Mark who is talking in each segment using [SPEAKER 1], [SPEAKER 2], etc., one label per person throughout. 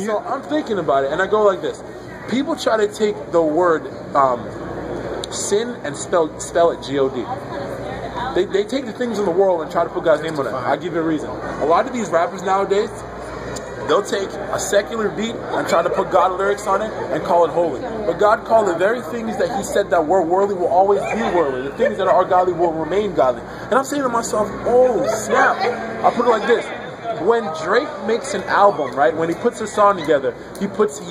[SPEAKER 1] So I'm thinking about it, and I go like this. People try to take the word sin and spell it G-O-D. They take the things in the world and try to put God's name on it. I'll give you a reason. A lot of these rappers nowadays, they'll take a secular beat and try to put God lyrics on it and call it holy. But God called the very things that he said that were worldly will always be worldly. The things that are godly will remain godly. And I'm saying to myself, oh snap. I'll put it like this. When Drake makes an album, right, when he puts a song together, he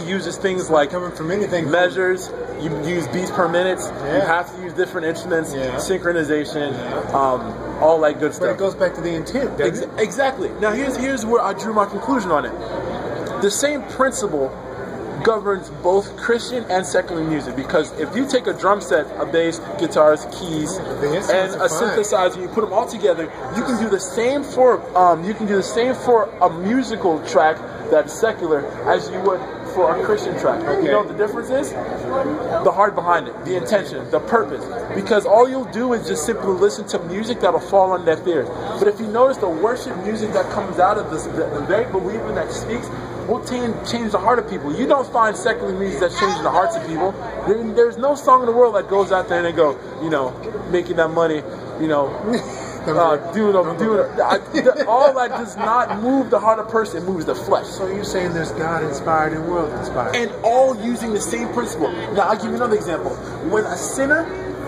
[SPEAKER 1] uses things like
[SPEAKER 2] coming from anything
[SPEAKER 1] measures, you use beats per minute, you have to use different instruments, synchronization, all that good stuff.
[SPEAKER 2] But it goes back to the intent, doesn't it?
[SPEAKER 1] Exactly. Now here's where I drew my conclusion on it. The same principle governs both Christian and secular music, because if you take a drum set, a bass, guitars, keys, and a synthesizer, and you put them all together, you can do the same for a musical track that's secular as you would for a Christian track. Okay. You know what the difference is? The heart behind it, the intention, the purpose. Because all you'll do is just simply listen to music that'll fall on deaf ears. But if you notice, the worship music that comes out of this, the very believer that speaks, will change the heart of people. You don't find secular music that's changing the hearts of people. There's no song in the world that goes out there and they go, you know, making that money, you know, all that does not move the heart of a person, it moves the flesh.
[SPEAKER 2] So you're saying there's God inspired and world inspired.
[SPEAKER 1] And all using the same principle. Now I'll give you another example. When a sinner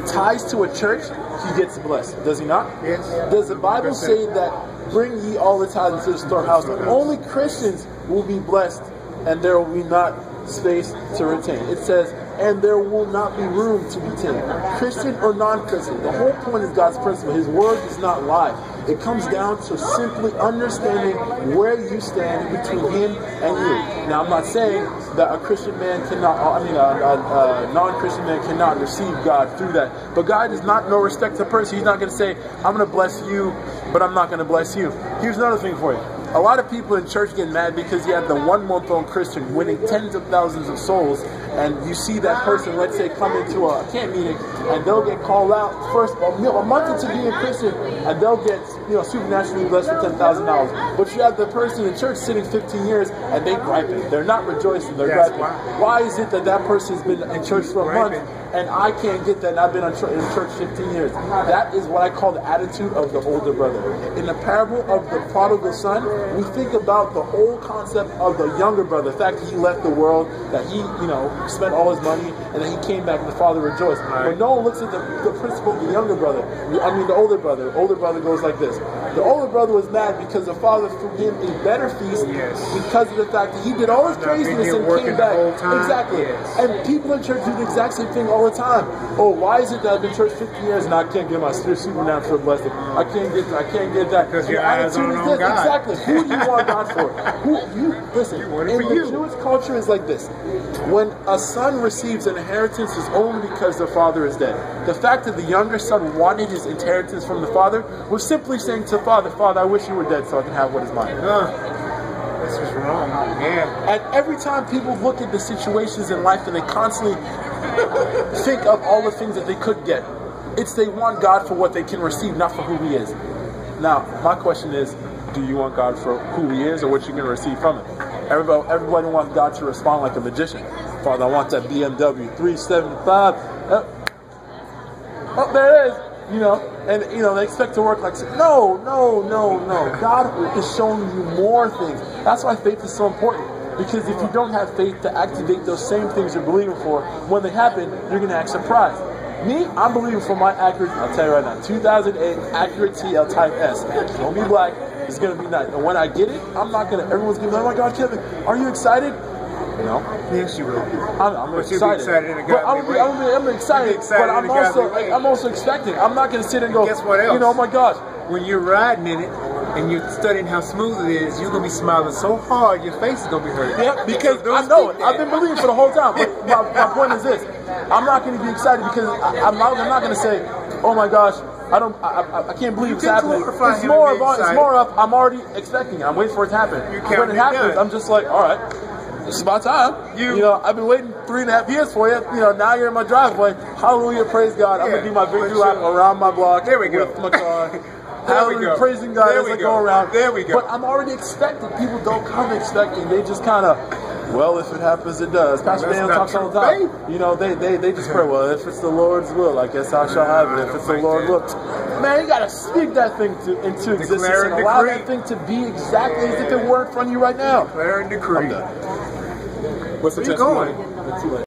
[SPEAKER 1] ties to a church, he gets blessed. Does he not?
[SPEAKER 2] Yes.
[SPEAKER 1] Does the Bible say that bring ye all the tithes into the storehouse? Only Christians will be blessed, and there will be not space to retain. It says, and there will not be room to be taken. Christian or non-Christian. The whole point is God's principle. His word does not lie. It comes down to simply understanding where you stand between him and you. Now, I'm not saying that a Christian man cannot, a non-Christian man cannot receive God through that. But God is not no respect to person. He's not going to say, I'm going to bless you, but I'm not going to bless you. Here's another thing for you. A lot of people in church get mad because you have the 1 month-old Christian winning tens of thousands of souls, and you see that person, let's say, come into a camp meeting, and they'll get called out first a month into being a Christian, and they'll get, you know, supernaturally blessed with $10,000. But you have the person in church sitting 15 years, and they griping. They're not rejoicing. They're griping. Why is it that that person's been in church for a month, and I can't get that, and I've been in church 15 years? That is what I call the attitude of the older brother. In the parable of the prodigal son, we think about the whole concept of the younger brother. The fact that he left the world, that he, you know, spent all his money, and then he came back and the father rejoiced. But no one looks at the principle of the younger brother. I mean, the older brother. The older brother goes like this. The older brother was mad because the father threw him a better feast because of the fact that he did all his craziness and came back. Exactly. And people in church do the exact same thing all the time. Oh, why is it that I've been in church 15 years and I can't get my supernatural blessing? I can't get that.
[SPEAKER 2] Because your eyes aren't on God.
[SPEAKER 1] Exactly. Who do you want God for? Listen, in the Jewish culture is like this. When a son receives an inheritance, it's only because the father is dead. The fact that the younger son wanted his inheritance from the father was simply saying to Father, I wish you were dead so I can have what is mine.
[SPEAKER 2] This is wrong. Yeah.
[SPEAKER 1] And every time people look at the situations in life and they constantly think of all the things that they could get, it's they want God for what they can receive, not for who he is. Now, my question is, do you want God for who he is or what you're going to receive from him? Everybody wants God to respond like a magician. Father, I want that BMW 375. Oh, there it is. You know, and you know, they expect to work like, no. God is showing you more things. That's why faith is so important. Because if you don't have faith to activate those same things you're believing for, when they happen, you're going to act surprised. Me, I'm believing for my Acura, I'll tell you right now, 2008 Acura TL Type S. It's going to be black. It's going to be nice. And when I get it, I'm not going to, everyone's going to be like, oh my God, Kevin, are you excited? No.
[SPEAKER 2] Yes, you will.
[SPEAKER 1] I'm excited. I'm excited, but I'm also expecting. I'm not going to sit and go,
[SPEAKER 2] guess what else?
[SPEAKER 1] You know, oh my gosh.
[SPEAKER 2] When you're riding in it and you're studying how smooth it is, you're going to be smiling so hard, your face is going to be hurting.
[SPEAKER 1] Yeah, because I know it. I've been believing for the whole time. But my point is this. I'm not going to be excited because I'm not going to say, oh my gosh, I can't believe it's happening. It's more of I'm already expecting it. I'm waiting for it to happen. When it happens, I'm just like, all right. It's about time. You know, I've been waiting 3.5 years for you. You know, now you're in my driveway. Hallelujah, praise God. I'm going to do my victory lap around my block.
[SPEAKER 2] There we go.
[SPEAKER 1] With my car. Hallelujah, praising God as I go around.
[SPEAKER 2] There we go.
[SPEAKER 1] But I'm already expecting. People don't come expecting. They just kind of, Well, if it happens, it does. Pastor
[SPEAKER 2] That's
[SPEAKER 1] Daniel
[SPEAKER 2] not
[SPEAKER 1] talks all the
[SPEAKER 2] true
[SPEAKER 1] time. You know, they just pray, well, if it's the Lord's will, I guess I shall have it. If it's the Lord's will. Man, you got to speak that thing into existence
[SPEAKER 2] Declare
[SPEAKER 1] and
[SPEAKER 2] and
[SPEAKER 1] allow
[SPEAKER 2] decree.
[SPEAKER 1] that thing to be exactly as if it were in front of you right now.
[SPEAKER 2] Declare and decree.
[SPEAKER 1] I'm done.
[SPEAKER 2] What's the testimony?
[SPEAKER 1] Going?